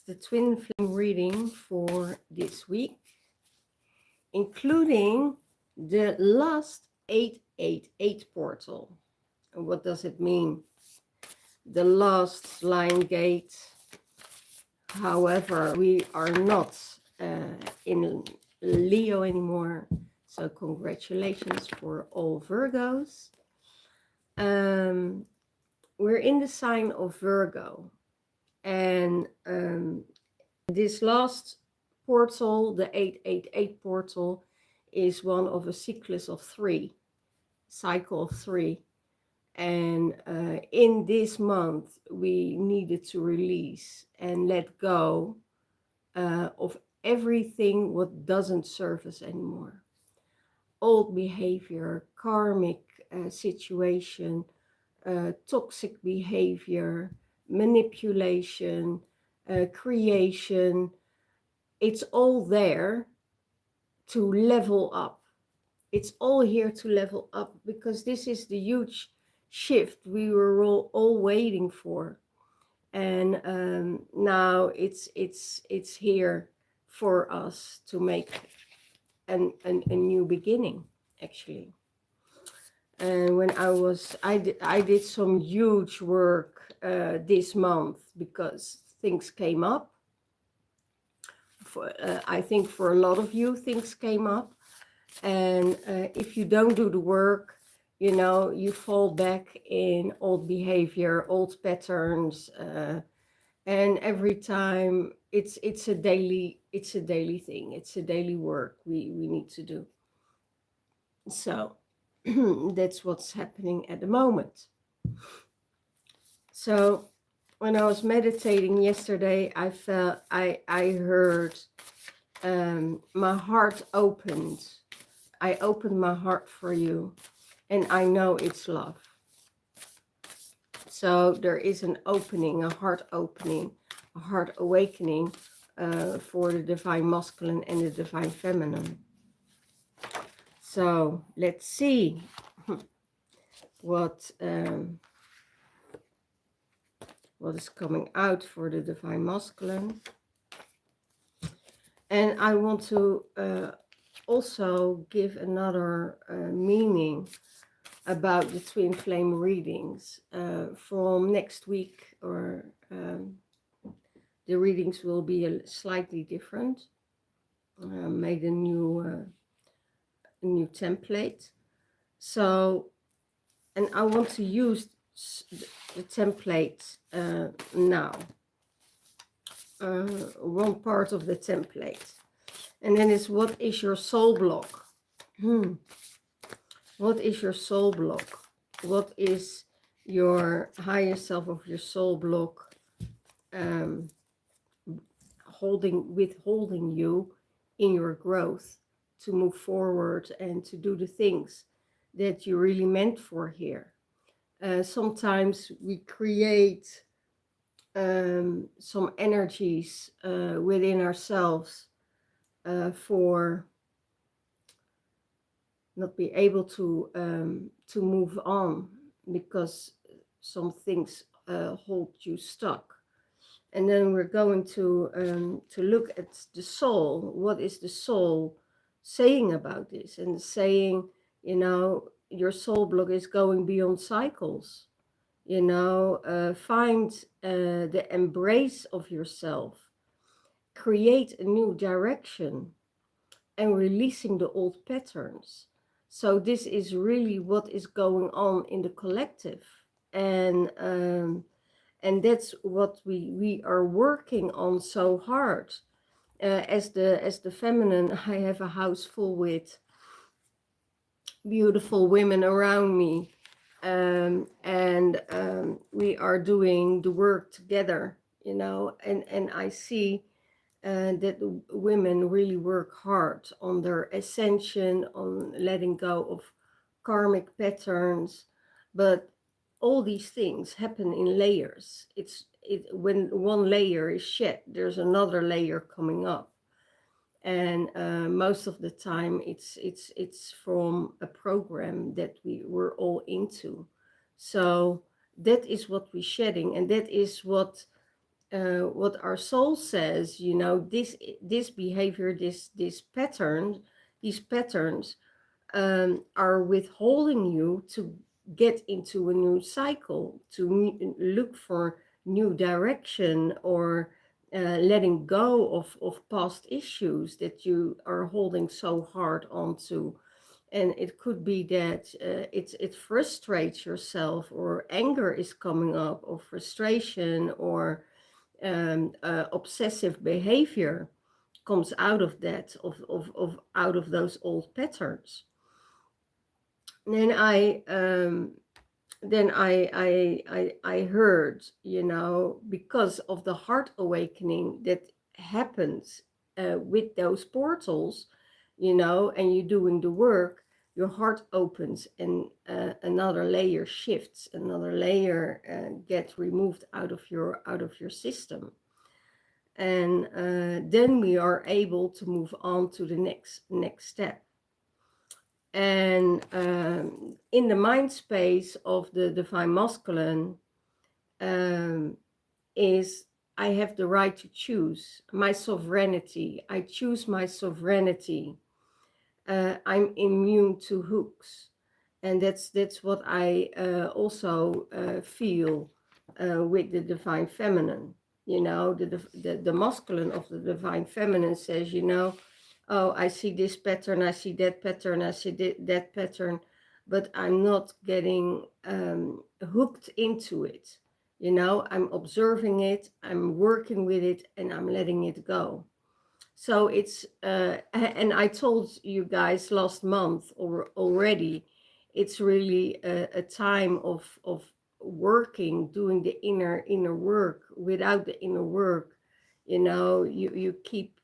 the twin flame reading for this week, including the last 888 portal. And what does it mean? The last line gate. However, we are not in Leo anymore. So congratulations for all Virgos. We're in the sign of Virgo. And this last portal, the 888 portal, is one of a cycle of 3. And in this month, we needed to release and let go of everything what doesn't serve us anymore. Old behavior, karmic situation, toxic behavior, manipulation, creation. It's all there to level up. It's all here to level up, because this is the huge shift we were all waiting for. And now it's here for us to make a new beginning, actually. And when I did some huge work this month, because things came up. I think for a lot of you, things came up. And if you don't do the work, you know, you fall back in old behavior, old patterns. And every time it's a daily thing. It's a daily work we need to do. So that's what's happening at the moment. So when I was meditating yesterday, I felt I heard my heart opened. I opened my heart for you, and I know it's love. So there is an opening, a heart opening, a heart awakening for the divine masculine and the divine feminine. So let's see what is coming out for the divine masculine. And I want to also give another meaning about the twin flame readings from next week, or the readings will be slightly different. Made a new template. So, and I want to use the template now. One part of the template. And then it's, what is your soul block? What is your soul block? What is your higher self of your soul block withholding you in your growth to move forward and to do the things that you really meant for here? Sometimes we create some energies within ourselves for not be able to move on, because some things hold you stuck. And then we're going to look at the soul. What is the soul saying about this? And saying, you know, your soul block is going beyond cycles. You know, find the embrace of yourself. Create a new direction and releasing the old patterns. So this is really what is going on in the collective. And that's what we are working on so hard. As the feminine, I have a house full with beautiful women around me. We are doing the work together, you know, and I see that the women really work hard on their ascension, on letting go of karmic patterns. But all these things happen in layers. When one layer is shed, there's another layer coming up. And most of the time it's from a program that we were all into. So that is what we're shedding, and that is what what our soul says, you know, this behavior, this pattern, these patterns are withholding you to get into a new cycle, to look for new direction, or letting go of past issues that you are holding so hard onto. And it could be that it frustrates yourself, or anger is coming up, or frustration, or obsessive behavior comes out of that, of out of those old patterns. Then I heard, you know, because of the heart awakening that happens with those portals, you know, and you're doing the work, your heart opens, and another layer shifts, another layer gets removed out of your system, and then we are able to move on to the next step. And in the mind space of the divine masculine is, I have the right to choose my sovereignty. I choose my sovereignty. I'm immune to hooks. And that's what I also feel with the divine feminine. You know, the masculine of the divine feminine says, you know, oh, I see this pattern, I see that pattern, I see that pattern, but I'm not getting hooked into it. You know, I'm observing it, I'm working with it, and I'm letting it go. So it's, and I told you guys last month or already, it's really a time of working, doing the inner work. Without the inner work, you know, you keep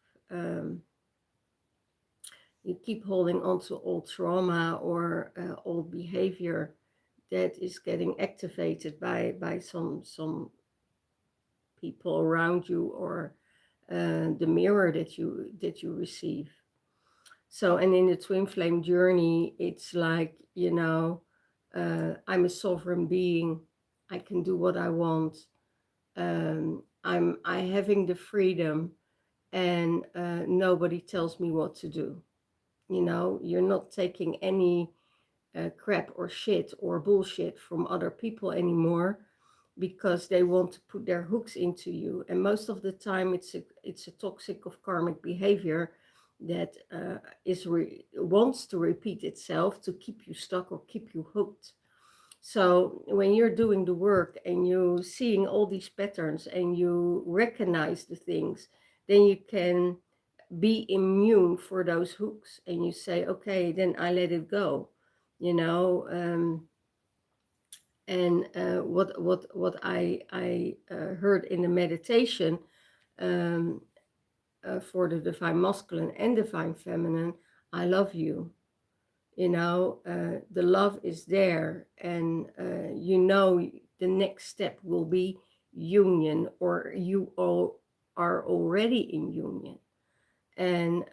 holding on to old trauma, or old behavior that is getting activated by some people around you, or the mirror that you receive. So, and in the twin flame journey, it's like, you know, I'm a sovereign being. I can do what I want. I having the freedom, and nobody tells me what to do. You know, you're not taking any crap or shit or bullshit from other people anymore, because they want to put their hooks into you. And most of the time it's a toxic of karmic behavior that wants to repeat itself to keep you stuck or keep you hooked. So when you're doing the work and you seeing all these patterns and you recognize the things, then you can be immune for those hooks, and you say, okay, then I let it go, you know. And what I heard in the meditation, um, for the divine masculine and divine feminine, I love you. You know, the love is there, and you know, the next step will be union, or you all are already in union. And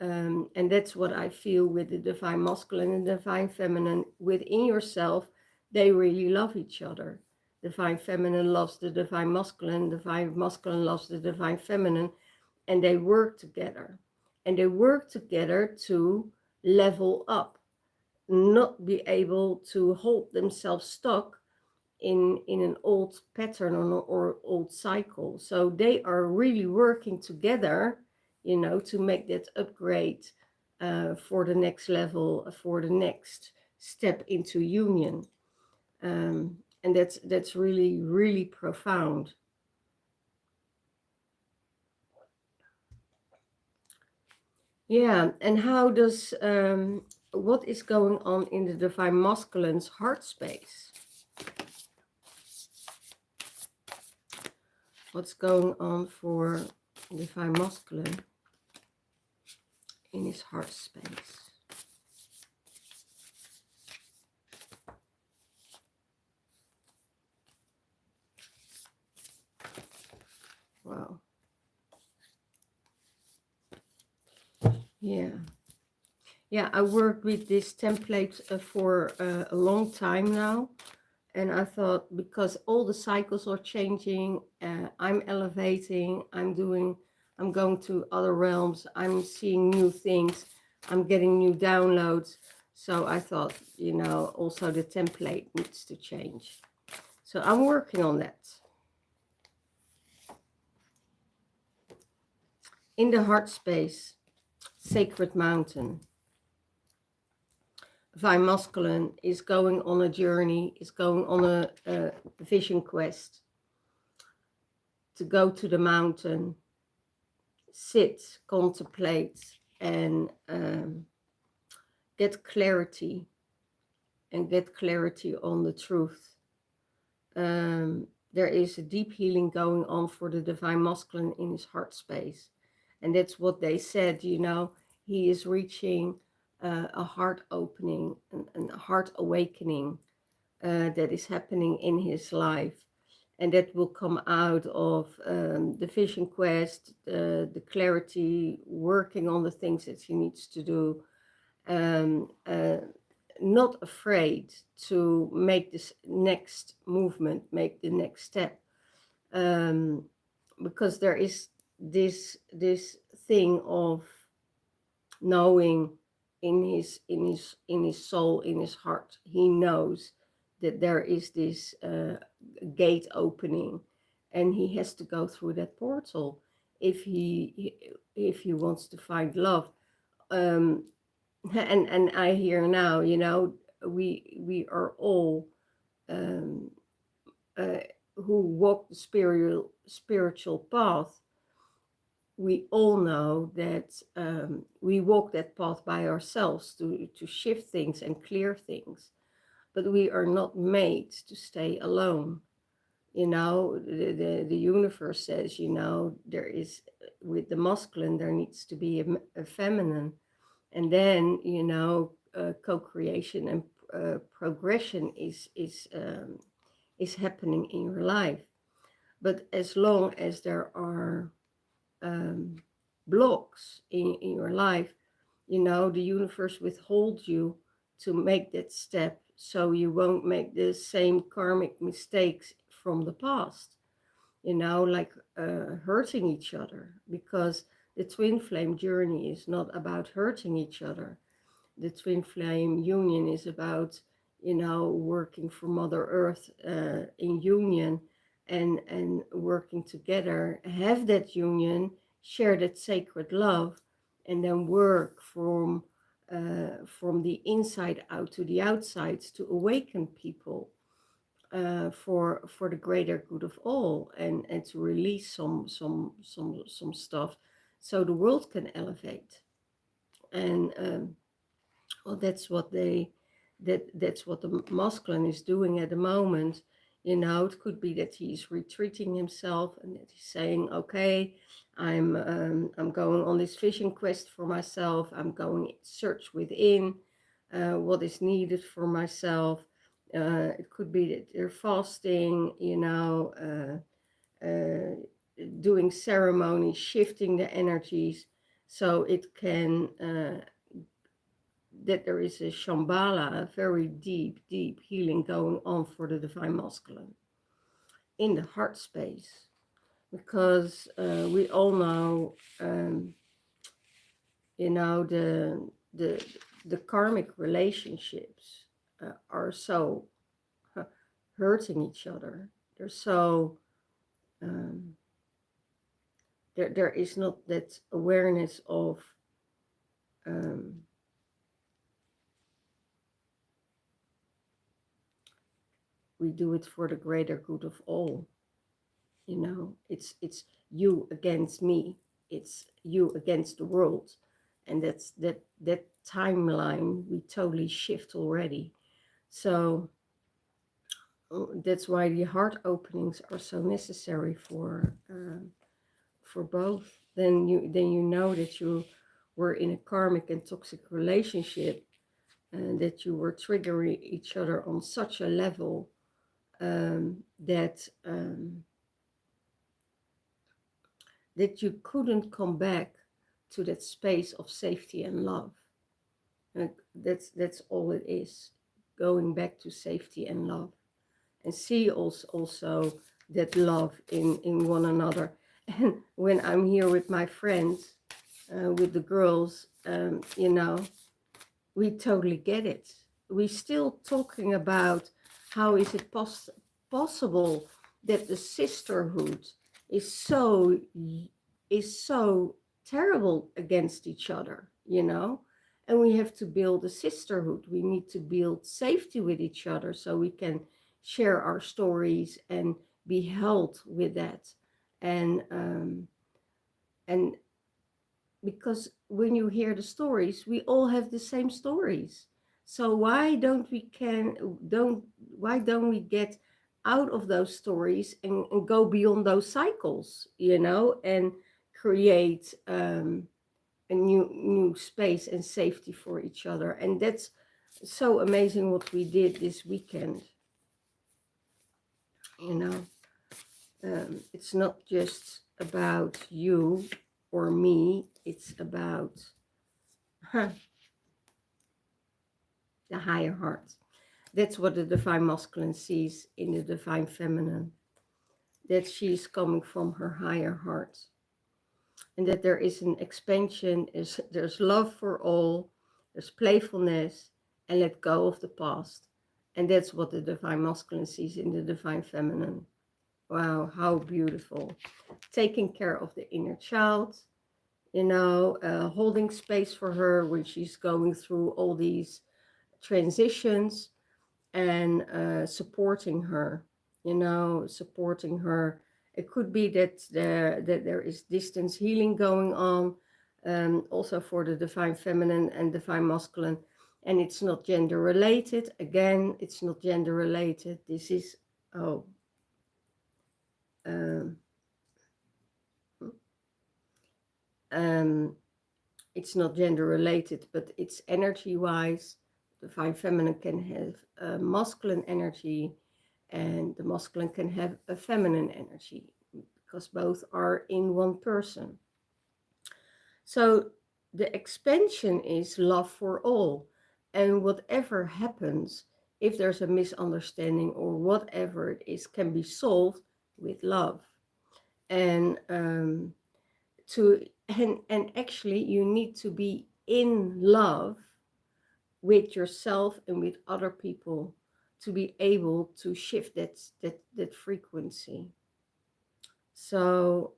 that's what I feel with the divine masculine and divine feminine within yourself. They really love each other. Divine feminine loves the divine masculine loves the divine feminine, and they work together. And they work together to level up, not be able to hold themselves stuck in an old pattern, or old cycle. So they are really working together, you know, to make that upgrade for the next level, for the next step into union. And that's really, really profound. Yeah, and how does what is going on in the divine masculine's heart space? What's going on for divine masculine in his heart space? Wow. Yeah. Yeah, I worked with this template for a long time now. And I thought, because all the cycles are changing, I'm elevating, I'm going to other realms, I'm seeing new things, I'm getting new downloads. So I thought, also the template needs to change. So I'm working on that. In the heart space, sacred mountain. Divine Masculine is going on a journey, is going on a vision quest to go to the mountain, sit, contemplate, and get clarity, on the truth. There is a deep healing going on for the Divine Masculine in his heart space. And that's what they said, he is reaching a heart opening and a heart awakening that is happening in his life. And that will come out of the vision quest, the clarity, working on the things that he needs to do. Not afraid to make this next movement, make the next step. Because there is this thing of knowing in his soul, in his heart, he knows that there is this gate opening, and he has to go through that portal if he wants to find love. And I hear now, we are all who walk the spiritual path. We all know that we walk that path by ourselves to shift things and clear things, but we are not made to stay alone. The universe says, there is, with the masculine, there needs to be a feminine, and then co-creation and progression is happening in your life. But as long as there are blocks in your life, the universe withholds you to make that step, so you won't make the same karmic mistakes from the past, like hurting each other, because the twin flame journey is not about hurting each other. The twin flame union is about, working for Mother Earth in union, and working together, have that union, share that sacred love, and then work from the inside out to the outside to awaken people for the greater good of all, and to release some stuff so the world can elevate. And well, that's what that's what the masculine is doing at the moment. It could be that he's retreating himself and that he's saying, okay, I'm going on this vision quest for myself. I'm going search within what is needed for myself. It could be that they're fasting, doing ceremonies, shifting the energies, so it can that there is a Shambhala, a very deep healing going on for the Divine Masculine in the heart space. Because we all know, the karmic relationships are so hurting each other. They're so, there is not that awareness of we do it for the greater good of all. It's you against me, it's you against the world. And that timeline we totally shift already. So that's why the heart openings are so necessary for both. Then you know that you were in a karmic and toxic relationship, and that you were triggering each other on such a level that you couldn't come back to that space of safety and love. And that's all it is, going back to safety and love. and see also that love in one another. And when I'm here with my friends, with the girls, you know, we totally get it. We're still talking about how is it possible that the sisterhood is so terrible against each other, you know? And we have to build a sisterhood. We need to build safety with each other so we can share our stories and be held with that. And because when you hear the stories, we all have the same stories. So why don't we get out of those stories and go beyond those cycles, you know, and create a new space and safety for each other. And that's so amazing what we did this weekend, you know. It's not just about you or me, it's about the higher heart. That's what the divine masculine sees in the divine feminine, that she's coming from her higher heart, and that there is an expansion, there's love for all, there's playfulness, and let go of the past. And that's what the divine masculine sees in the divine feminine. Wow, how beautiful. Taking care of the inner child, you know, holding space for her when she's going through all these transitions, and supporting her, you know, supporting her. It could be that there is distance healing going on, also for the divine feminine and divine masculine. And it's not gender related. Again, it's not gender related. This is, it's not gender related, but it's energy wise. Divine feminine can have a masculine energy, and the masculine can have a feminine energy, because both are in one person. So the expansion is love for all. And whatever happens, if there's a misunderstanding or whatever it is, can be solved with love. And and actually you need to be in love with yourself and with other people to be able to shift that frequency. So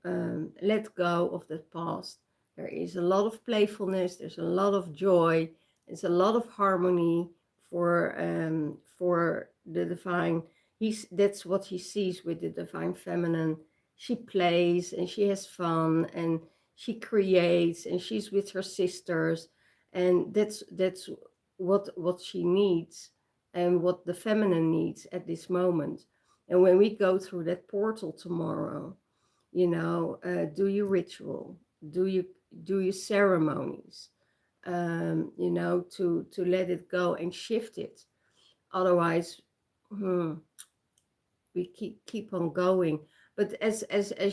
let go of the past. There is a lot of playfulness, there's a lot of joy, there's a lot of harmony for the divine. That's what he sees with the divine feminine. She plays and she has fun and she creates and she's with her sisters, and that's what she needs and what the feminine needs at this moment. And when we go through that portal tomorrow, you know, do your ritual, do your ceremonies, you know, to let it go and shift it. Otherwise, we keep on going. But as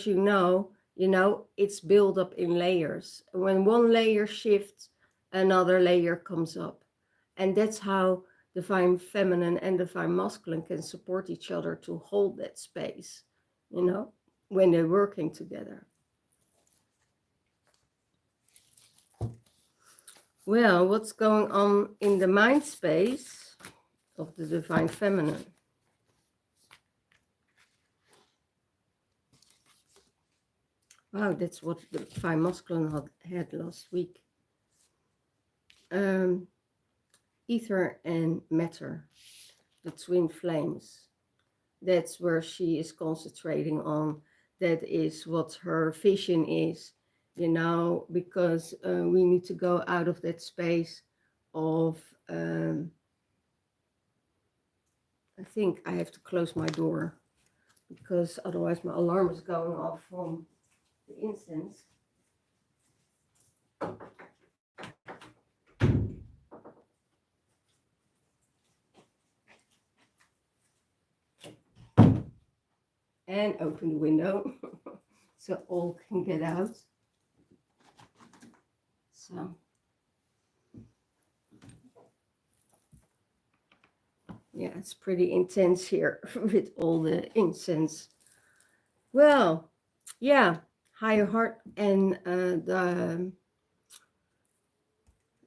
you know, it's built up in layers. When one layer shifts, another layer comes up. And that's how divine feminine and divine masculine can support each other to hold that space, you know, when they're working together. Well, what's going on in the mind space of the divine feminine? Wow, that's what the divine masculine had last week. Ether and matter, the twin flames. That's where she is concentrating on. That is what her vision is, you know, because we need to go out of that space of, I think I have to close my door because otherwise my alarm is going off from the incense. And open the window so all can get out. So Yeah, it's pretty intense here with all the incense. Well, yeah, higher heart and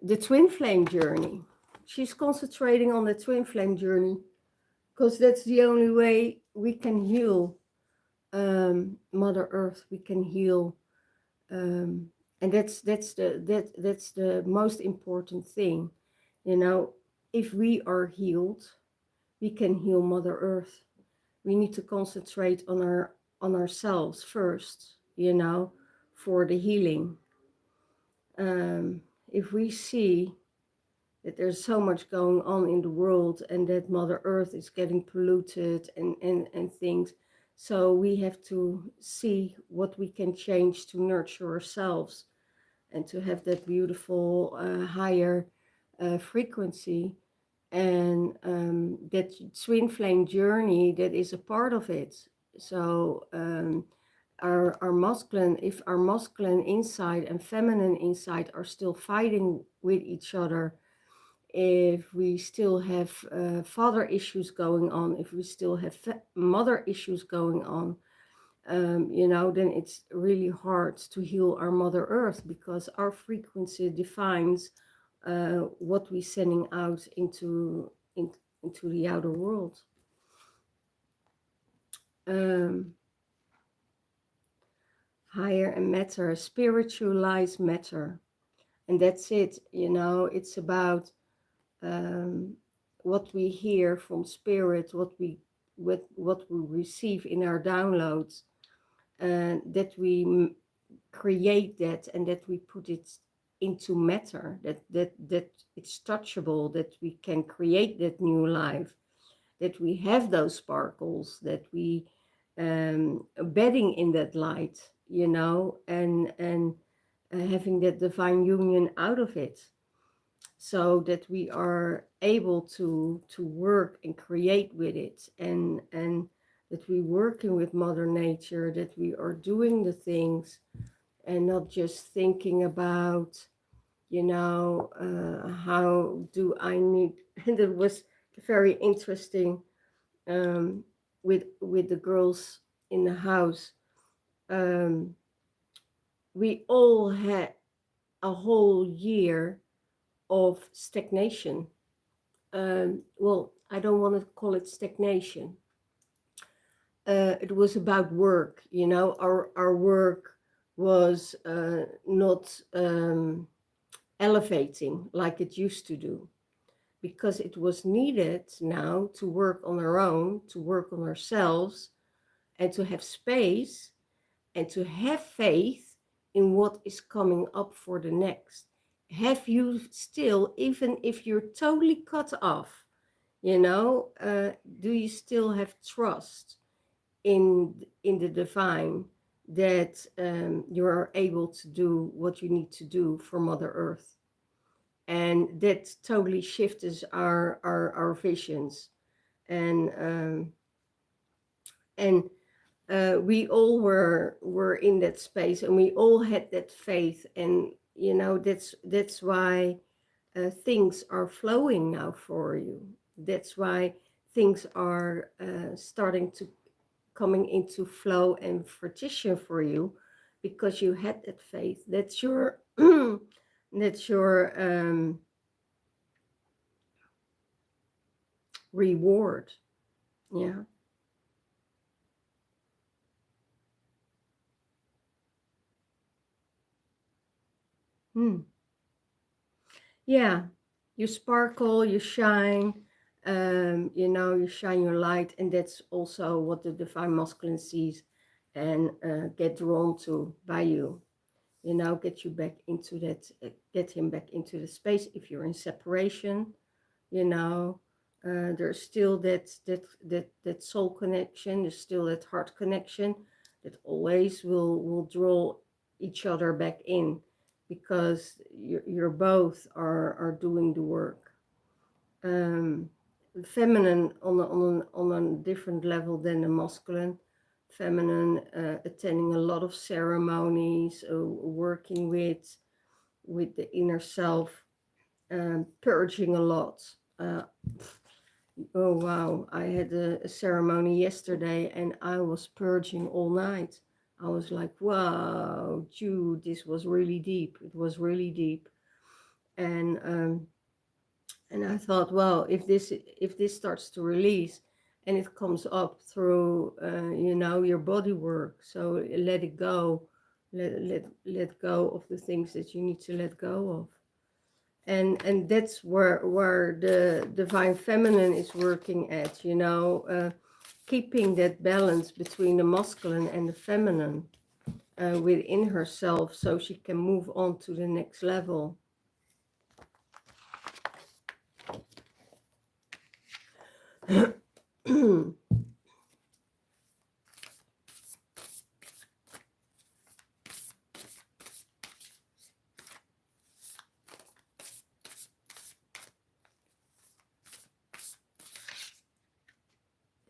the twin flame journey. She's concentrating on the twin flame journey because that's the only way we can heal Mother Earth. We can heal, and that's the most important thing. You know, if we are healed, we can heal Mother Earth. We need to concentrate on ourselves first. You know, for the healing. If we see that there's so much going on in the world and that Mother Earth is getting polluted and things. So we have to see what we can change to nurture ourselves and to have that beautiful higher frequency. And that twin flame journey, that is a part of it. So our masculine, if our masculine inside and feminine inside are still fighting with each other, if we still have father issues going on, if we still have mother issues going on, you know, then it's really hard to heal our Mother Earth because our frequency defines what we're sending out into the outer world. Higher and matter, spiritualized matter, and that's it. You know, it's about what we hear from spirit, what we receive in our downloads, and that we create that and that we put it into matter, that it's touchable, that we can create that new life, that we have those sparkles, that we bedding in that light, you know, and having that divine union out of it, so that we are able to work and create with it, and that we're working with Mother Nature, that we are doing the things and not just thinking about, you know, how do I need. And it was very interesting with the girls in the house. Um, we all had a whole year of stagnation. Well, I don't want to call it stagnation. It was about work, you know, our work was not elevating like it used to do, because it was needed now to work on our own, to work on ourselves, and to have space and to have faith in what is coming up for the next. Have you still, even if you're totally cut off, you know, do you still have trust in the divine, that you are able to do what you need to do for Mother Earth? And that totally shifts our visions. And we all were in that space, and we all had that faith. And you know, that's why things are flowing now for you. That's why things are starting to coming into flow and fruition for you, because you had that faith. That's your that's your reward. Yeah. Hmm. Yeah, you sparkle, you shine, you know, you shine your light, and that's also what the divine masculine sees and get drawn to by you. You know, get you back into that, get him back into the space. If you're in separation, you know, there's still that soul connection. There's still that heart connection that always will draw each other back in, because you're both are doing the work. Feminine on a different level than the masculine. Feminine attending a lot of ceremonies, working with the inner self, purging a lot. Oh wow, I had a ceremony yesterday and I was purging all night. I was like, wow, Jude, this was really deep. It was really deep. And and I thought, well, if this starts to release and it comes up through your body work, so let it go. Let go of the things that you need to let go of. And that's where the divine feminine is working at, keeping that balance between the masculine and the feminine within herself, so she can move on to the next level.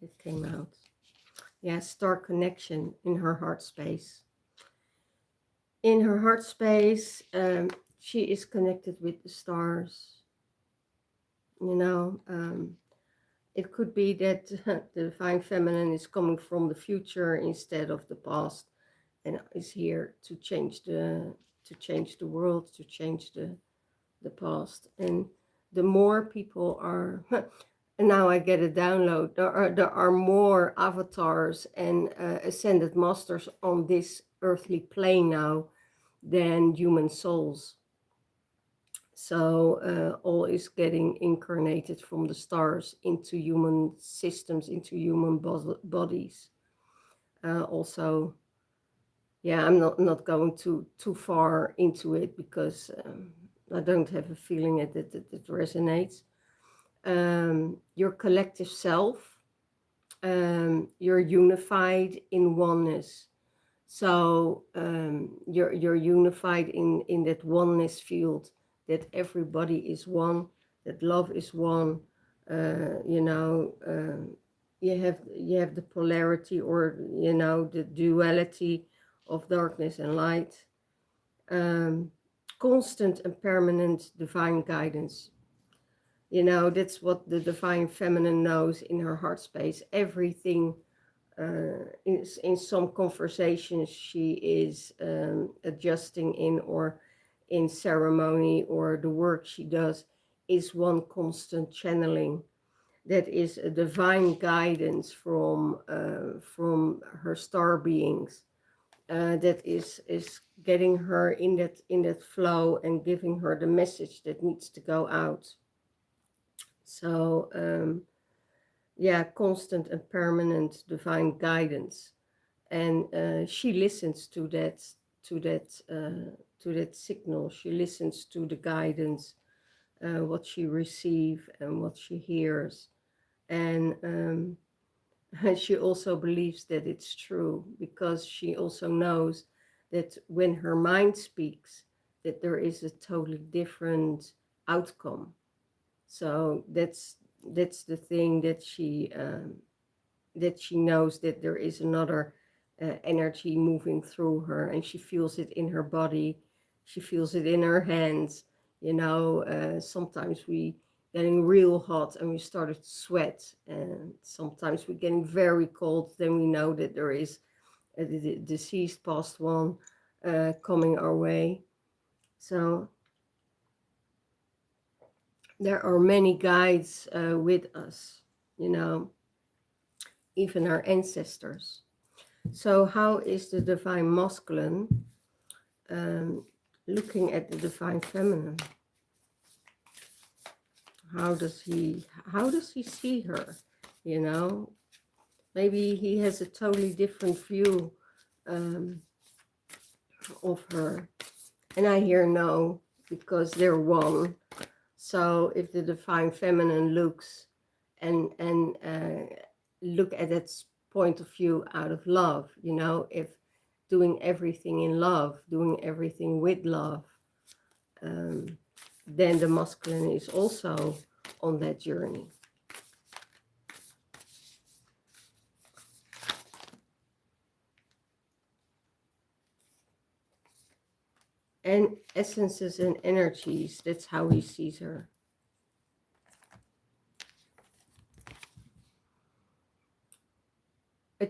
It came out. Yeah, star connection in her heart space. In her heart space, she is connected with the stars. It could be that the divine feminine is coming from the future instead of the past, and is here to change the world, to change the past. And the more people are, and now I get a download. There are more avatars and ascended masters on this earthly plane now than human souls. So all is getting incarnated from the stars into human systems, into human bodies. Also, yeah, I'm not going too far into it because I don't have a feeling that it resonates. Your collective self, you're unified in oneness. So you're unified in that oneness field, that everybody is one, that love is one. You have the polarity, or the duality of darkness and light. Constant and permanent divine guidance. That's what the divine feminine knows in her heart space. Everything in some conversations she is adjusting in, or in ceremony, or the work she does, is one constant channeling. That is a divine guidance from her star beings. That is getting her in that flow and giving her the message that needs to go out. So yeah, constant and permanent divine guidance, and she listens to that signal. She listens to the guidance, what she receives and what she hears, and she also believes that it's true, because she also knows that when her mind speaks, that there is a totally different outcome. So that's the thing that she knows, that there is another energy moving through her, and she feels it in her body. She feels it in her hands. Sometimes we getting real hot and we started to sweat, and sometimes we're getting very cold. Then we know that there is a deceased past one coming our way. So there are many guides with us, even our ancestors. So how is the divine masculine looking at the divine feminine? How does he see her? Maybe he has a totally different view of her. And I hear no, because they're one. So if the divine feminine looks and look at that point of view out of love, if doing everything in love, doing everything with love, then the masculine is also on that journey. And essences and energies, that's how he sees her.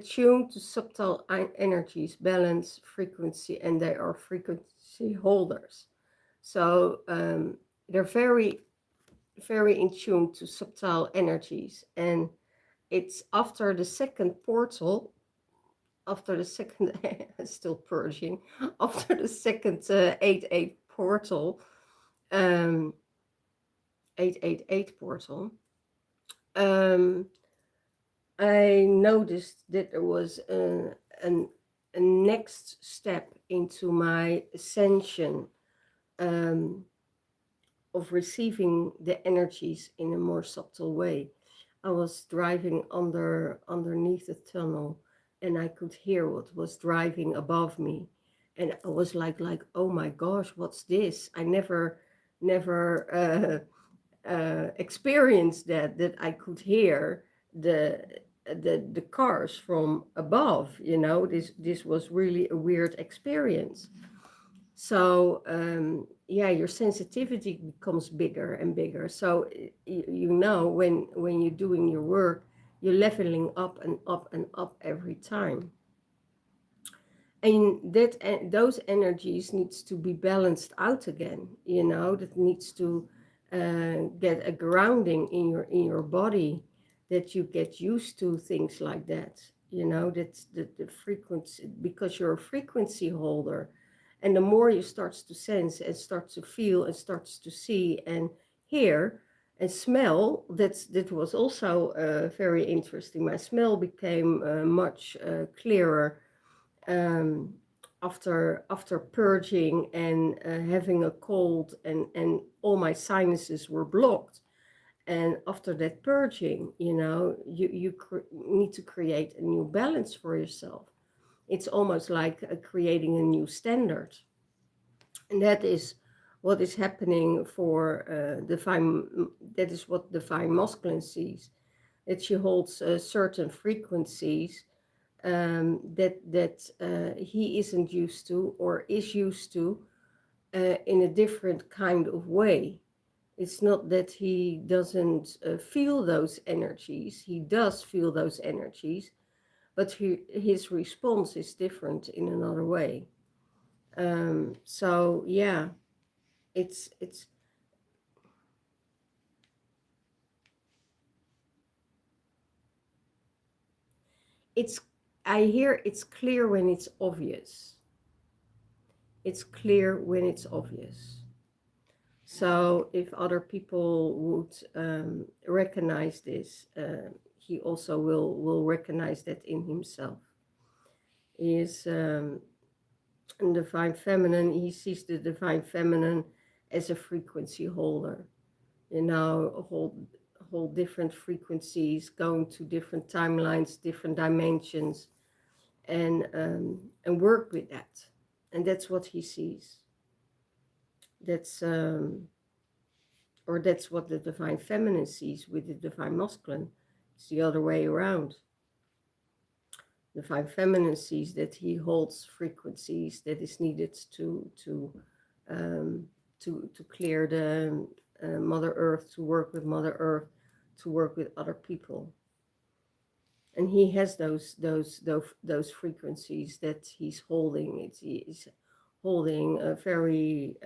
attuned to subtle energies, balance, frequency, and they are frequency holders. So they're very, very in tune to subtle energies. And it's after the second portal, after the second, still purging, after the second 8-8 portal, 888 portal, um, I noticed that there was a next step into my ascension, um, of receiving the energies in a more subtle way. I was driving underneath the tunnel, and I could hear what was driving above me, and I was like, oh my gosh, what's this? I never experienced that I could hear the the cars from above. This was really a weird experience. So yeah, your sensitivity becomes bigger and bigger. So when you're doing your work, you're leveling up and up and up every time. And those energies needs to be balanced out again. That needs to get a grounding in your body, that you get used to things like that. That's the frequency, because you're a frequency holder. And the more you starts to sense and starts to feel and starts to see and hear and smell, that was also very interesting. My smell became much clearer, um, after purging and having a cold, and all my sinuses were blocked. And after that purging, you need to create a new balance for yourself. It's almost like creating a new standard. And that is what is happening for divine. That is what divine masculine sees. That she holds certain frequencies, that he isn't used to, or is used to in a different kind of way. It's not that he doesn't feel those energies. He does feel those energies, but his response is different in another way. So yeah, it's it's it's I hear it's clear when it's obvious. It's clear when it's obvious. So if other people would recognize this, he also will recognize that in himself. He is a divine feminine. He sees the divine feminine as a frequency holder. Hold different frequencies, going to different timelines, different dimensions, and work with that. And that's what he sees. That's or that's what the divine feminine sees with the divine masculine. It's the other way around. The divine feminine sees that he holds frequencies that is needed um, to clear the Mother Earth, to work with Mother Earth, to work with other people. And he has those frequencies that he's holding. He's holding a very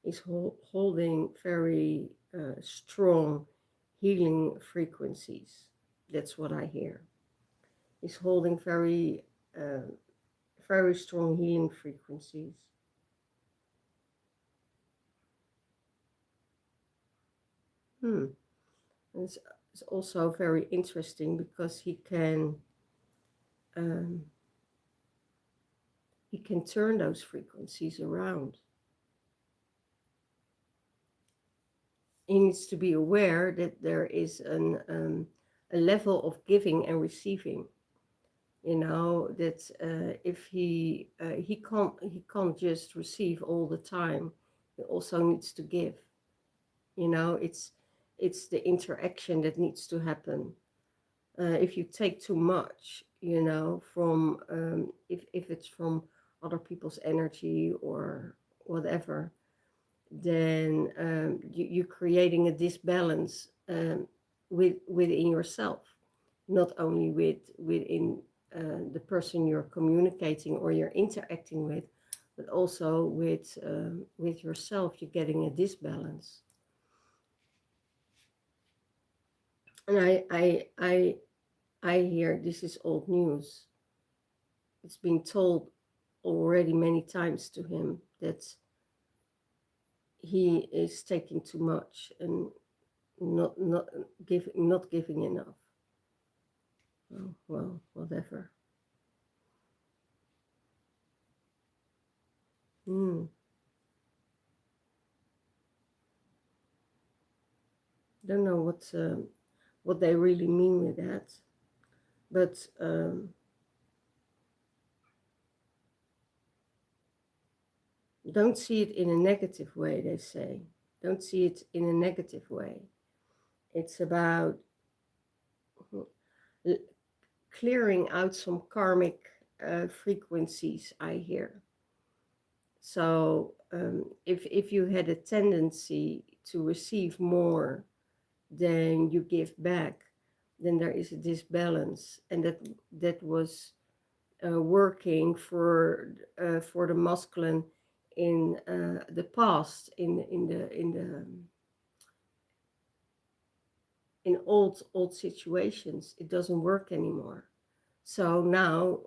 is holding very strong healing frequencies. That's what I hear. He's holding very strong healing frequencies. It's also very interesting because um, he can turn those frequencies around. He needs to be aware that there is a level of giving and receiving. That if he can't just receive all the time. He also needs to give. It's the interaction that needs to happen. If you take too much, from if it's from other people's energy or whatever, then you're creating a disbalance within yourself, not only within the person you're communicating or you're interacting with, but also with yourself. You're getting a disbalance. And I hear this is old news. It's been told already many times to him that he is taking too much and not giving enough. Oh, well, whatever. Don't know what they really mean with that, but don't see it in a negative way. They say, don't see it in a negative way. It's about clearing out some karmic frequencies, I hear. So if you had a tendency to receive more than you give back, then there is a disbalance, and that was working for the masculine in the past, in old situations. It doesn't work anymore. So now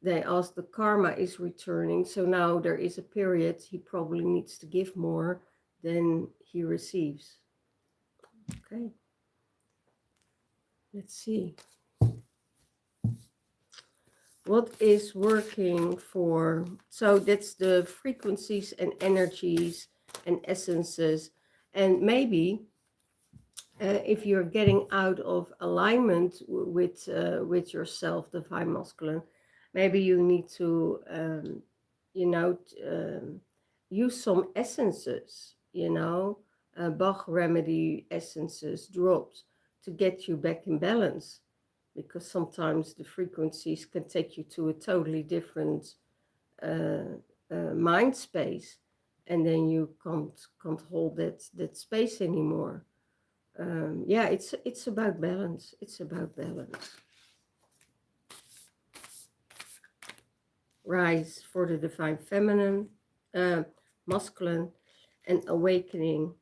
they ask, the karma is returning. So now there is a period he probably needs to give more than he receives. Okay. Let's see. What is working for? So that's the frequencies and energies and essences. And maybe if you're getting out of alignment with yourself, divine masculine, maybe you need to, use some essences, Bach remedy essences, drops, to get you back in balance. Because sometimes the frequencies can take you to a totally different mind space, and then you can't hold that space anymore. Yeah, it's about balance. It's about balance. Rise for the divine feminine, masculine, and awakening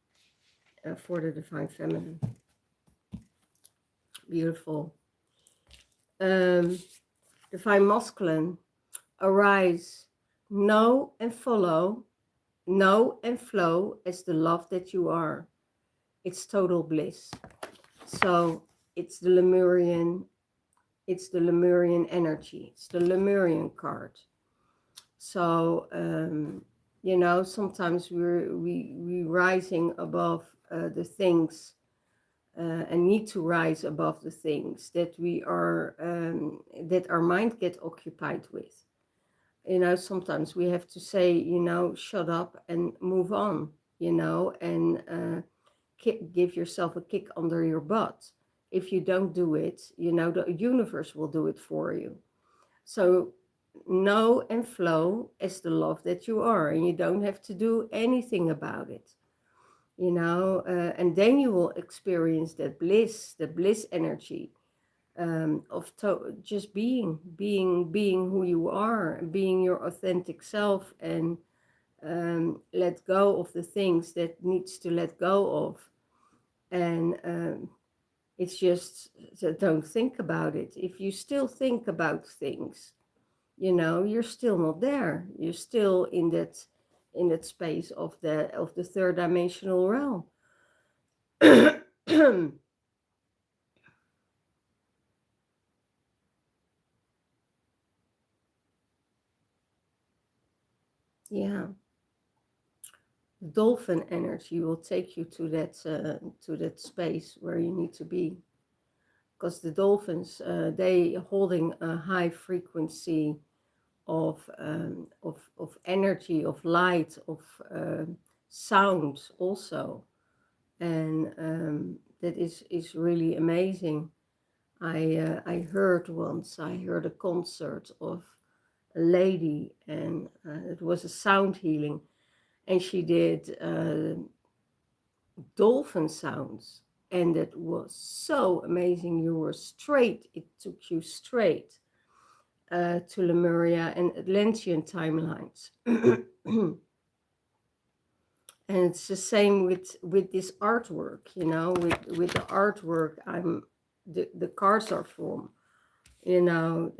for the divine feminine. Beautiful. Divine masculine, arise, know and follow, know and flow as the love that you are. It's total bliss. So it's the Lemurian energy. It's the Lemurian card. So sometimes we rising above the things. And need to rise above the things that we are that our mind get occupied with. Sometimes we have to say, shut up and move on, and give yourself a kick under your butt. If you don't do it, the universe will do it for you. So know and flow as the love that you are, and you don't have to do anything about it. And then you will experience that bliss, the bliss energy of just being who you are, being your authentic self, and let go of the things that needs to let go of. And it's just, so don't think about it. If you still think about things, you're still not there. You're still in that space of the third dimensional realm. Yeah, dolphin energy will take you to that space where you need to be, because the dolphins they holding a high frequency of energy, of light, of sound also, and that is really amazing. I heard once, I heard a concert of a lady, and it was a sound healing, and she did dolphin sounds, and it was so amazing. You were straight, it took you straight to Lemuria and Atlantean timelines. And it's the same with this artwork, you know, with the artwork the cards are from, you know.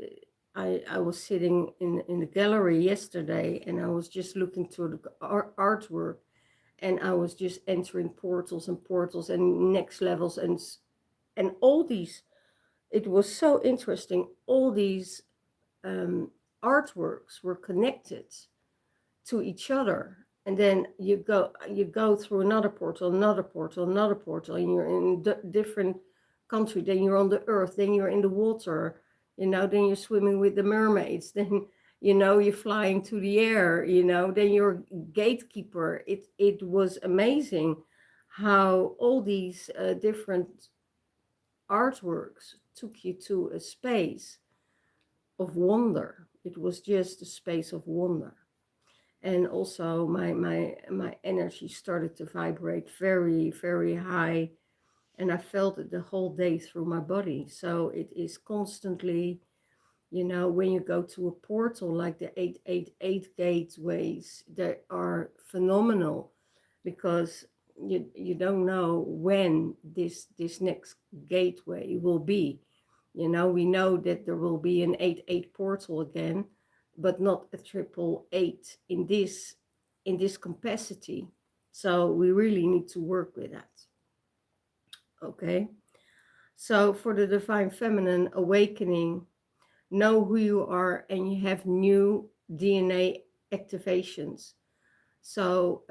I was sitting in the gallery yesterday, and I was just looking through the artwork, and I was just entering portals and next levels, and all these, it was so interesting. All these artworks were connected to each other, and then you go through another portal, another portal, another portal, and you're in different country. Then you're on the earth, then you're in the water, you know, then you're swimming with the mermaids, then, you know, you're flying to the air, you know, then you're gatekeeper. It was amazing how all these different artworks took you to a space of wonder. It was just a space of wonder. And also my energy started to vibrate very, very high, and I felt it the whole day through my body. So it is constantly, you know, when you go to a portal like the 888 gateways, they are phenomenal, because you don't know when this next gateway will be. You know, we know that there will be an 88 portal again, but not a 888 in this capacity. So we really need to work with that. Okay. So for the divine feminine awakening, know who you are, and you have new DNA activations. So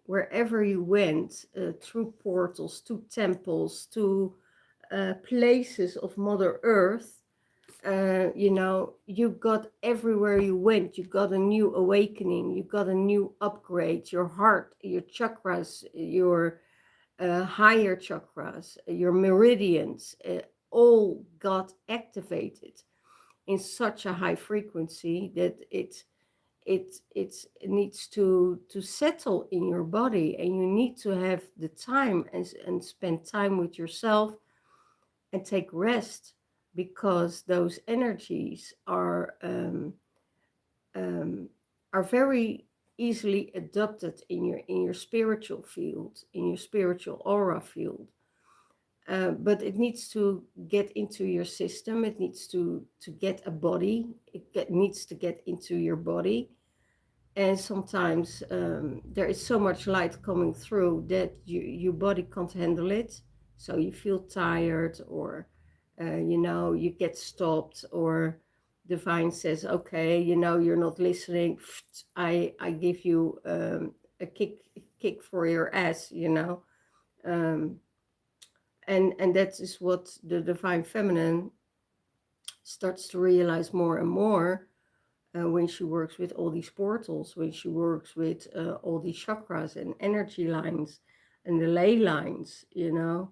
wherever you went, through portals, to temples, to places of Mother Earth, you know, you got, everywhere you went, you got a new awakening, you got a new upgrade. Your heart, your chakras, your higher chakras, your meridians, all got activated in such a high frequency that it needs to settle in your body, and you need to have the time and spend time with yourself and take rest, because those energies are very easily adopted in your spiritual field, in your spiritual aura field. But it needs to get into your system. It needs to get a body. Needs to get into your body. And sometimes there is so much light coming through that your body can't handle it. So you feel tired, or you know, you get stopped, or divine says, okay, you know, you're not listening. I give you a kick for your ass, you know. Um, and that is what the divine feminine starts to realize more and more when she works with all these portals, when she works with all these chakras and energy lines and the ley lines, you know.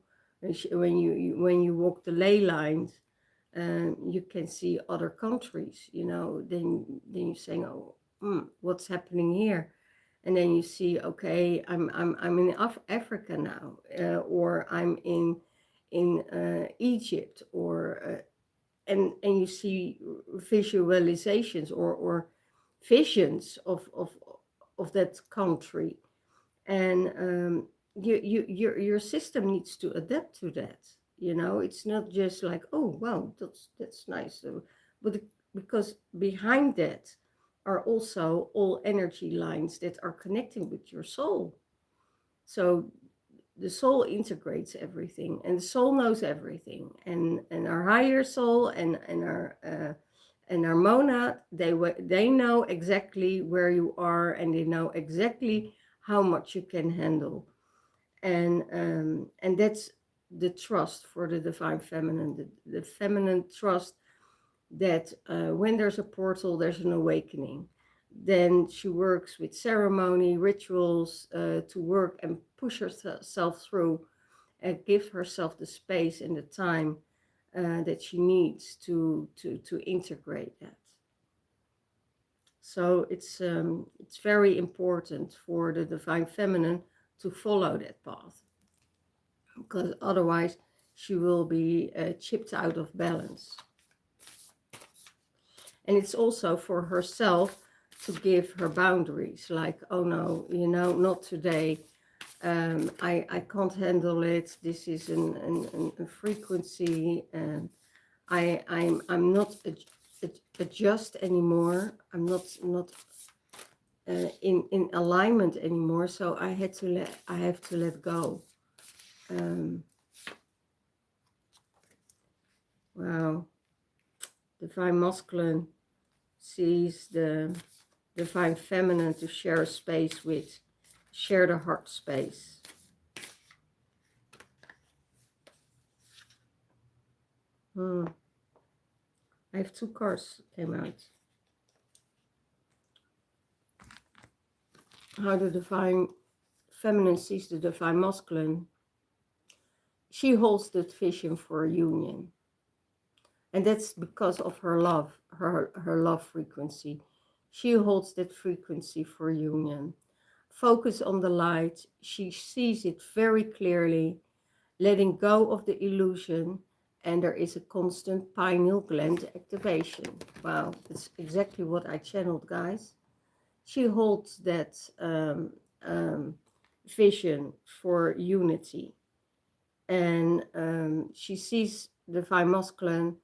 When you walk the ley lines, you can see other countries, you know. Then you're saying, oh, what's happening here? And then you see, okay, I'm in Africa now, or I'm in Egypt, or and you see visualizations or visions of that country, and your system needs to adapt to that. You know, it's not just like, oh wow, that's nice, but because behind that are also all energy lines that are connecting with your soul. So the soul integrates everything, and the soul knows everything, and our higher soul and our monad, they know exactly where you are, and they know exactly how much you can handle, and that's the trust for the divine feminine, the feminine trust that when there's a portal, there's an awakening. Then she works with ceremony, rituals to work and push herself through, and give herself the space and the time that she needs to integrate that. So it's very important for the divine feminine to follow that path, because otherwise she will be chipped out of balance. And it's also for herself to give her boundaries, like, oh no, you know, not today. I can't handle it. This is a frequency, and I'm not adjust anymore. I'm not in alignment anymore. So I have to let go. Wow, divine masculine sees the divine feminine to share a space with, share the heart space. I have two cards came out. How the divine feminine sees the divine masculine. She holds that vision for a union. And that's because of her love, her love frequency. She holds that frequency for union. Focus on the light. She sees it very clearly, letting go of the illusion, and there is a constant pineal gland activation. Wow, that's exactly what I channeled, guys. She holds that vision for unity, and she sees divine masculine.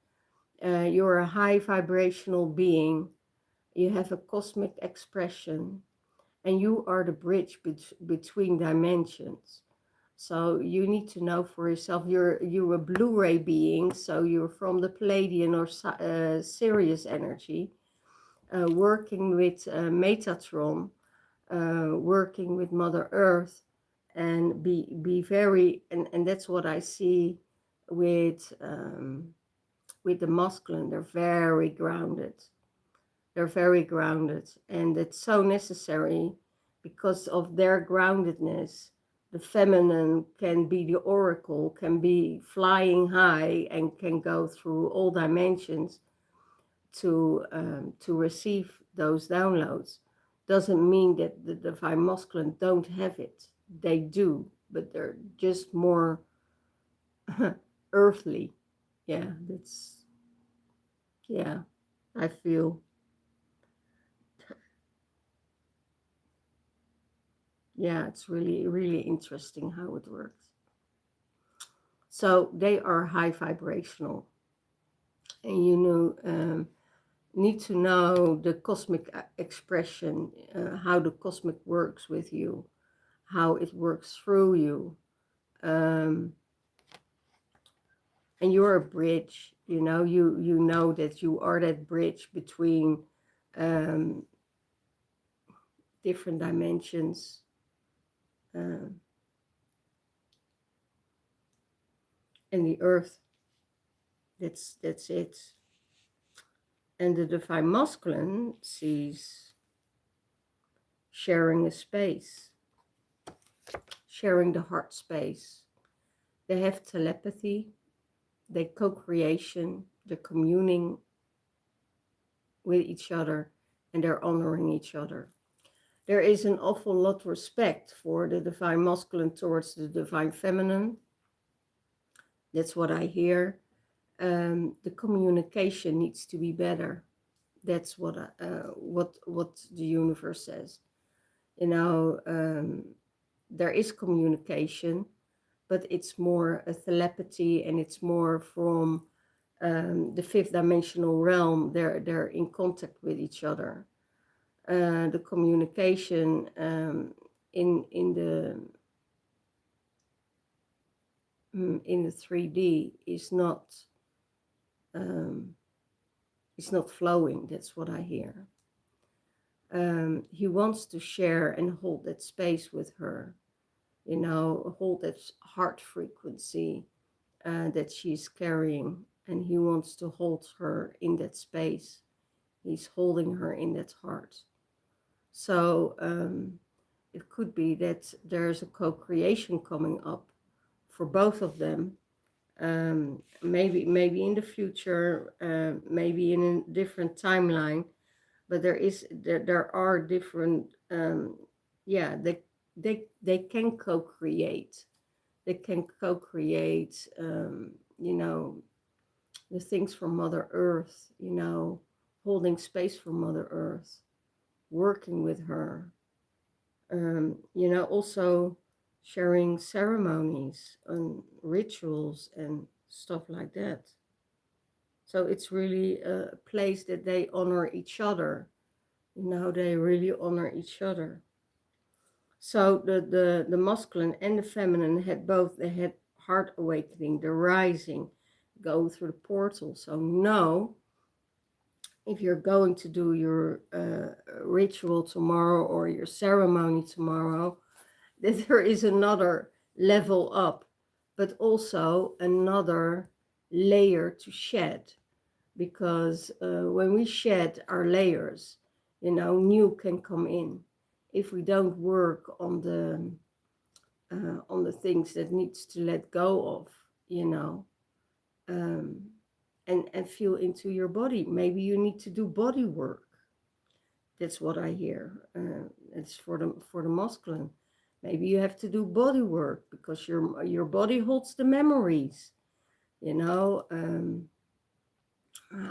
You're a high vibrational being. You have a cosmic expression, and you are the bridge between dimensions. So you need to know for yourself, you're a Blu-ray being, so you're from the Palladian or Sirius energy, working with Metatron, working with Mother Earth, and be very, and that's what I see with the masculine. They're very grounded. They're very grounded, and it's so necessary because of their groundedness. The feminine can be the oracle, can be flying high, and can go through all dimensions to receive those downloads. Doesn't mean that the divine masculine don't have it. They do, but they're just more earthly. Yeah, that's, yeah, I feel. Yeah, it's really, really interesting how it works. So they are high vibrational, and you know, need to know the cosmic expression, how the cosmic works with you, how it works through you. And you're a bridge, you know, you know that you are that bridge between different dimensions. And the earth, that's it. And the divine masculine sees sharing a space, sharing the heart space. They have telepathy, they co-creation, they're communing with each other, and they're honoring each other. There is an awful lot of respect for the divine masculine towards the divine feminine. That's what I hear. The communication needs to be better. That's what the universe says. You know, there is communication, but it's more a telepathy, and it's more from the fifth dimensional realm. They're in contact with each other. The communication in the 3D is not it's not flowing. That's what I hear. He wants to share and hold that space with her, you know, hold that heart frequency that she's carrying, and he wants to hold her in that space. He's holding her in that heart. So it could be that there's a co-creation coming up for both of them. Maybe in the future, maybe in a different timeline, but there are different, yeah, they can co-create. They can co-create, you know, the things from Mother Earth, you know, holding space for Mother Earth, working with her, you know, also sharing ceremonies and rituals and stuff like that. So it's really a place that they honor each other. You know, they really honor each other. So the masculine and the feminine had both. They had heart awakening, the rising, go through the portal. So know if you're going to do your ritual tomorrow or your ceremony tomorrow, that there is another level up, but also another layer to shed. Because when we shed our layers, you know, new can come in. If we don't work on the things that needs to let go of, you know, um, and feel into your body. Maybe you need to do body work. That's what I hear. It's for the masculine. Maybe you have to do body work because your body holds the memories. You know,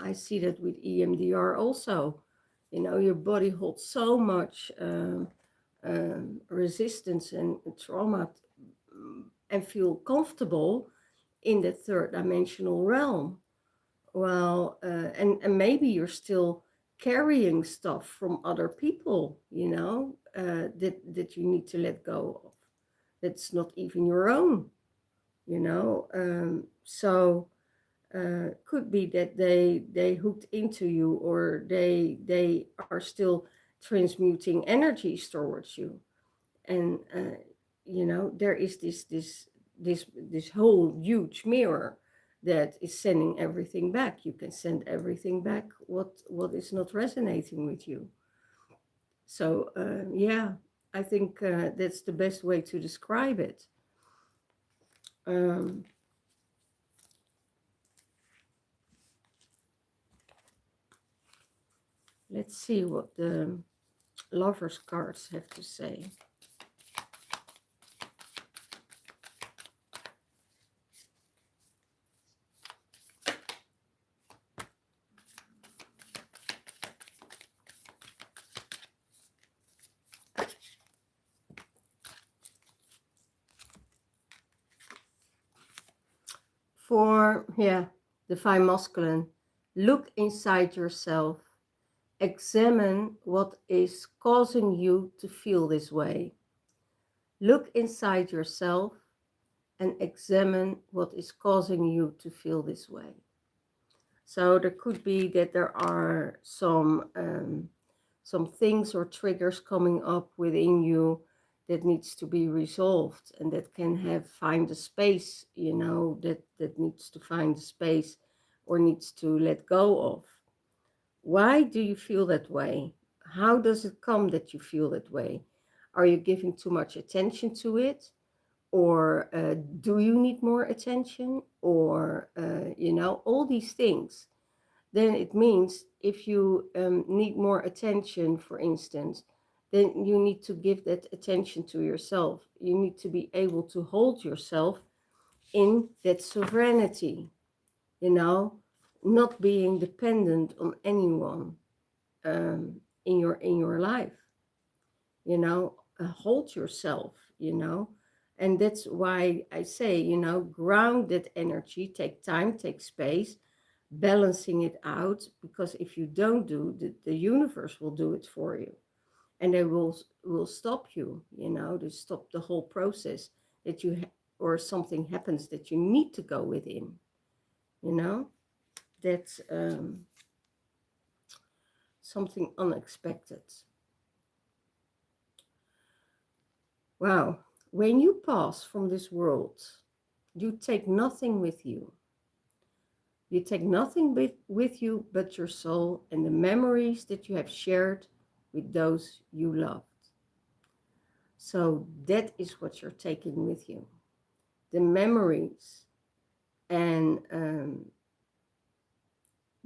I see that with EMDR also. You know, your body holds so much resistance and trauma, and feel comfortable in the third dimensional realm. Well, and maybe you're still carrying stuff from other people, you know, that you need to let go of. That's not even your own, you know. So could be that they hooked into you, or they are still transmuting energies towards you, and you know, there is this whole huge mirror that is sending everything back. You can send everything back what is not resonating with you. So yeah, I think that's the best way to describe it. um, let's see what the lovers cards have to say. For, yeah, divine masculine, look inside yourself, examine what is causing you to feel this way. Look inside yourself and examine what is causing you to feel this way. So there could be that there are some things or triggers coming up within you that needs to be resolved, and that can have find a space, you know, that needs to find a space or needs to let go of. Why do you feel that way? How does it come that you feel that way? Are you giving too much attention to it? Or do you need more attention? Or, you know, all these things. Then it means if you need more attention, for instance, then you need to give that attention to yourself. You need to be able to hold yourself in that sovereignty, you know, not being dependent on anyone in your life. You know, hold yourself, you know. And that's why I say, you know, ground that energy, take time, take space, balancing it out, because if you don't do, the universe will do it for you, and they will stop you, you know, to stop the whole process that or something happens that you need to go within, you know. That's something unexpected. Wow. When you pass from this world, you take nothing with you. You take nothing with you but your soul and the memories that you have shared with those you loved. So that is what you're taking with you. The memories and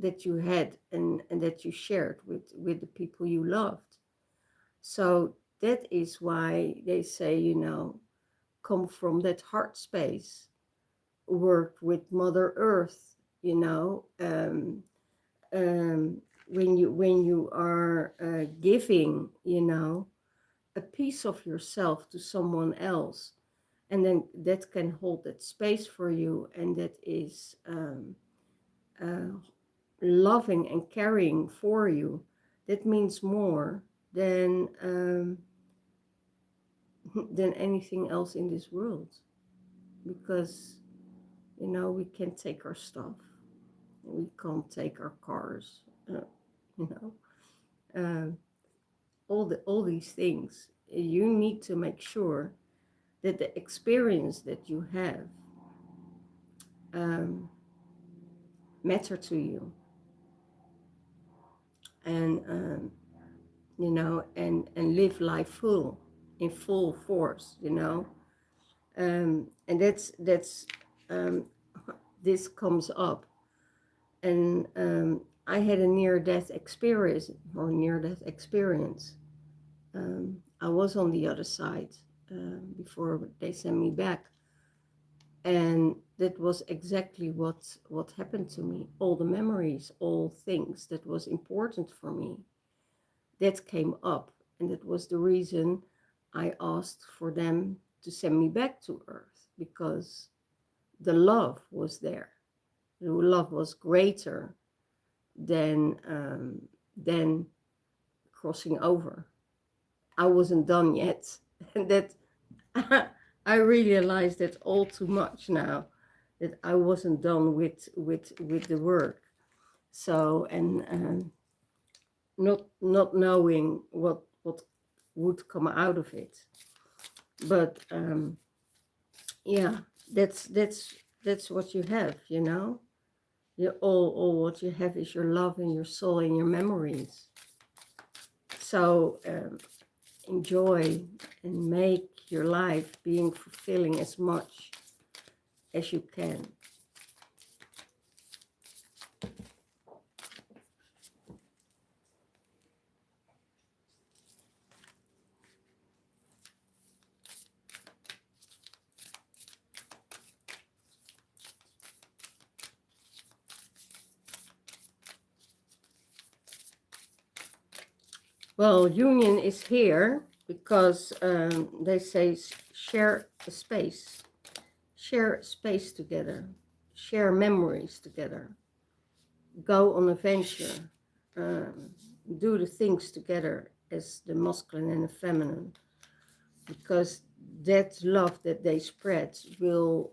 that you had and that you shared with the people you loved. So that is why they say, you know, come from that heart space, work with Mother Earth, you know, when you are giving, you know, a piece of yourself to someone else, and then that can hold that space for you, and that is uh, loving and caring for you, that means more than anything else in this world. Because, you know, we can take our stuff, we can't take our cars, you know, uh, all these things. You need to make sure that the experience that you have um, matter to you, and you know, and live life in full force, you know. And that's um, this comes up. And I had a near-death experience. I was on the other side before they sent me back, and that was exactly what happened to me. All the memories, all things that was important for me, that came up, and that was the reason I asked for them to send me back to Earth, because the love was there. The love was greater than crossing over. I wasn't done yet, and that I realized that all too much now, that I wasn't done with the work. So, and not knowing what would come out of it. But yeah, that's what you have, you know. You all what you have is your love and your soul and your memories. So enjoy and make your life being fulfilling as much as you can. Well, union is here because they say share a space, share space together, share memories together, go on a venture, um, do the things together as the masculine and the feminine, because that love that they spread will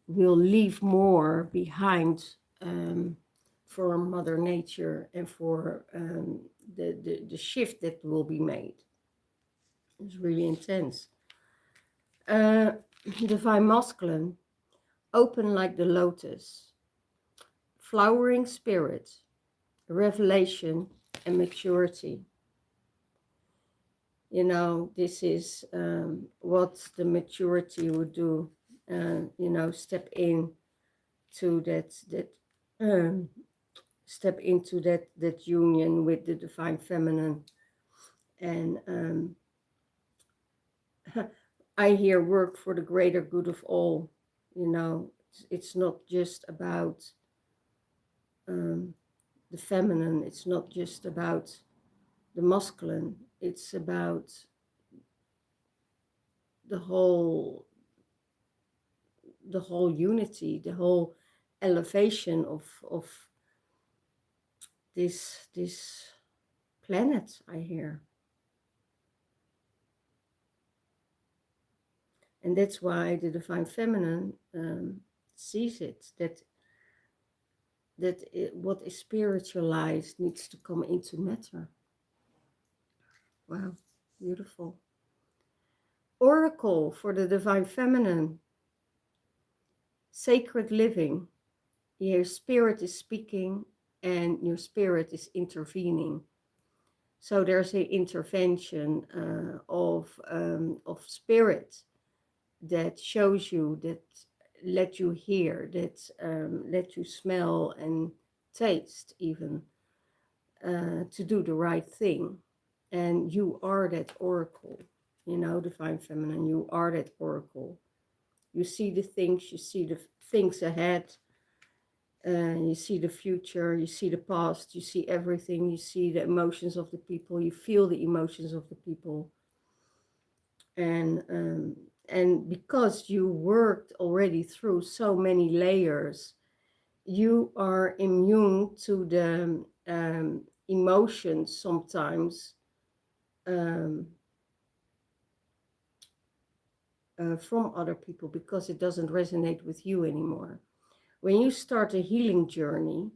leave more behind for Mother Nature and for the shift that will be made. It's really intense. Divine Masculine, open like the lotus, flowering spirit, revelation and maturity. You know, this is what the maturity would do. You know, step in to um, step into that union with the divine feminine. And I hear work for the greater good of all. You know, it's not just about the feminine. It's not just about the masculine. It's about the whole unity, the whole elevation of this planet, I hear. And that's why the divine feminine sees it, what is spiritualized needs to come into matter. Wow, beautiful. Oracle for the divine feminine, sacred living. Your spirit is speaking and your spirit is intervening. So there's an intervention of spirit that shows you let you hear, that let you smell and taste even, to do the right thing. And you are that oracle, you know, divine feminine, you are that oracle. You see the things, you see the things ahead, you see the future, you see the past, you see everything, you see the emotions of the people, you feel the emotions of the people. And because you worked already through so many layers, you are immune to the emotions sometimes, um, from other people, because it doesn't resonate with you anymore. When you start a healing journey,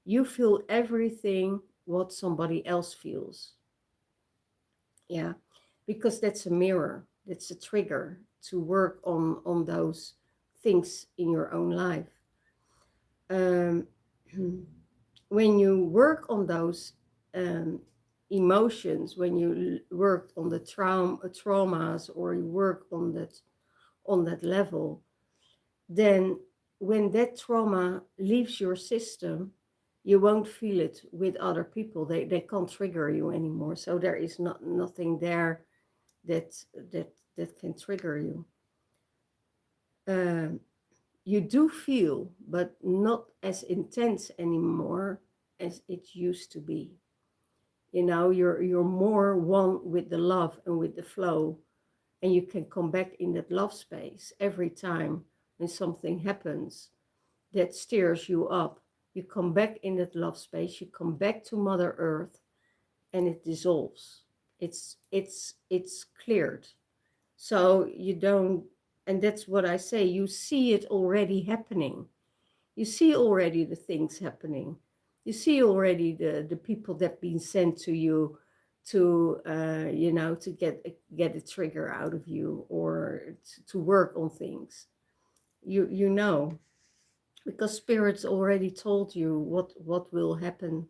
you feel everything what somebody else feels. Yeah, because that's a mirror, that's a trigger to work on those things in your own life. Um, when you work on those um, emotions, when you work on the traumas, or you work on that level, then when that trauma leaves your system, you won't feel it with other people. They can't trigger you anymore. So there is nothing there that that can trigger you. Um, you do feel, but not as intense anymore as it used to be. You know, you're more one with the love and with the flow, and you can come back in that love space every time when something happens that stirs you up. You come back in that love space, you come back to Mother Earth, and it dissolves. It's cleared. So you don't, and that's what I say, you see it already happening. You see already the things happening. You see already the people that been sent to you to you know, to get a trigger out of you, or to work on things. You know, because spirits already told you what will happen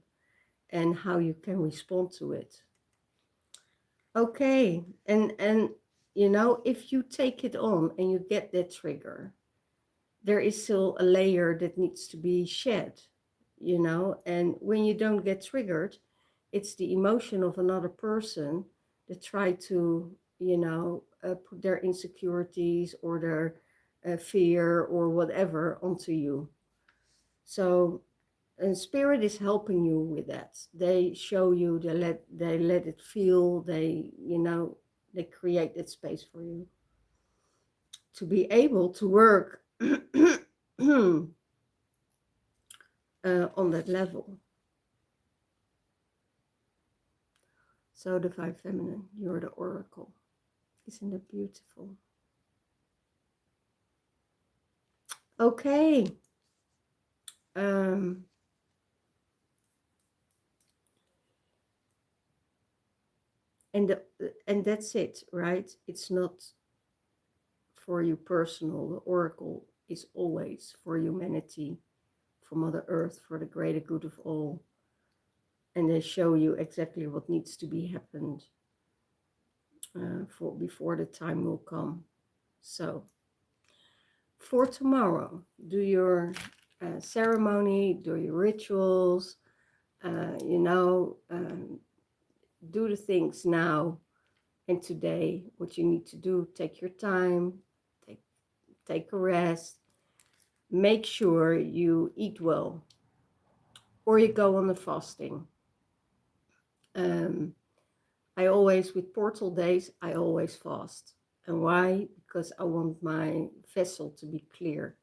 and how you can respond to it. Okay, and you know, if you take it on and you get that trigger, there is still a layer that needs to be shed, you know. And when you don't get triggered, it's the emotion of another person that try to, you know, put their insecurities or their fear or whatever onto you. So, and spirit is helping you with that. They show you, they let it feel, they, you know, they create that space for you to be able to work on that level. So divine feminine, you're the oracle. Isn't it beautiful? Okay. Um, and that's it, right? It's not for you personal. The oracle is always for humanity, for Mother Earth, for the greater good of all. And they show you exactly what needs to be happened for before the time will come. So for tomorrow, do your ceremony, do your rituals, you know, do the things now and today, what you need to do. Take your time, take a rest, make sure you eat well, or you go on the fasting. Um, I always, with portal days, I always fast. And why? Because I want my vessel to be clear.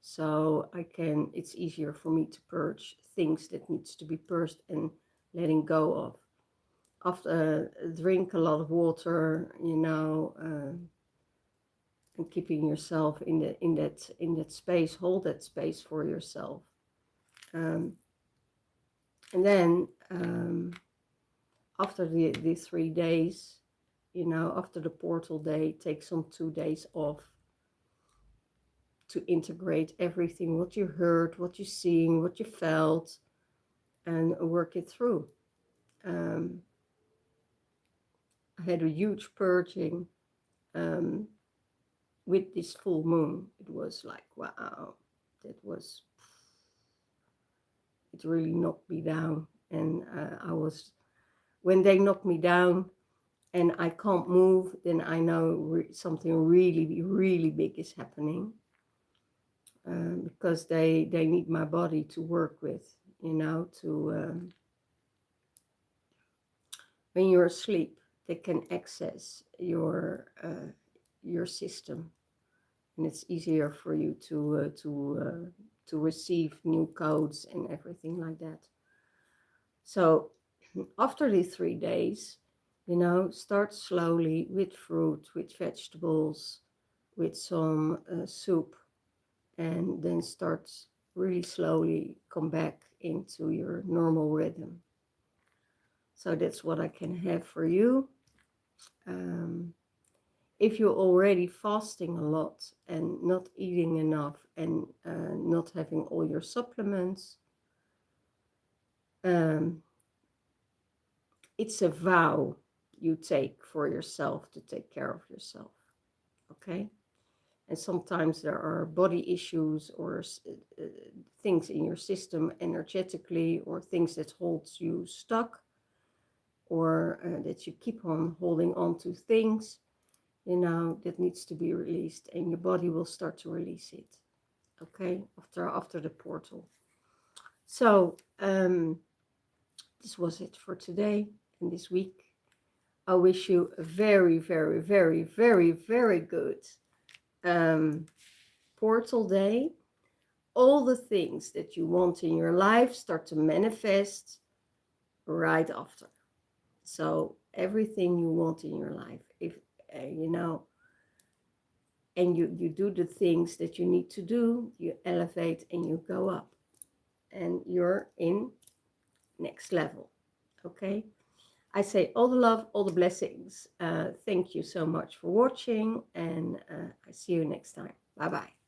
So I can, it's easier for me to purge things that needs to be purged and letting go of. After drink a lot of water, you know, and keeping yourself in that space, hold that space for yourself. Um, and then after the 3 days, you know, after the portal day, take some 2 days off to integrate everything, what you heard, what you seen, what you felt, and work it through. Um, I had a huge purging with this full moon, it was like, wow, it really knocked me down. And when they knock me down and I can't move, then I know something really, really big is happening. Because they need my body to work with, to when you're asleep, they can access your system, and it's easier for you to receive new codes and everything like that. So after the 3 days, start slowly with fruit, with vegetables, with some soup, and then start really slowly come back into your normal rhythm. So that's what I can have for you. If you're already fasting a lot and not eating enough and not having all your supplements, it's a vow you take for yourself to take care of yourself, okay? And sometimes there are body issues or things in your system energetically, or things that holds you stuck, or that you keep on holding on to things, that needs to be released, and your body will start to release it, okay, after the portal. So this was it for today and this week. I wish you a very, very, very, very, very good portal day. All the things that you want in your life start to manifest right after. So everything you want in your life, if and you do the things that you need to do, you elevate and you go up, and you're in next level. Okay, I say all the love, all the blessings. Thank you so much for watching, and I see you next time. Bye bye.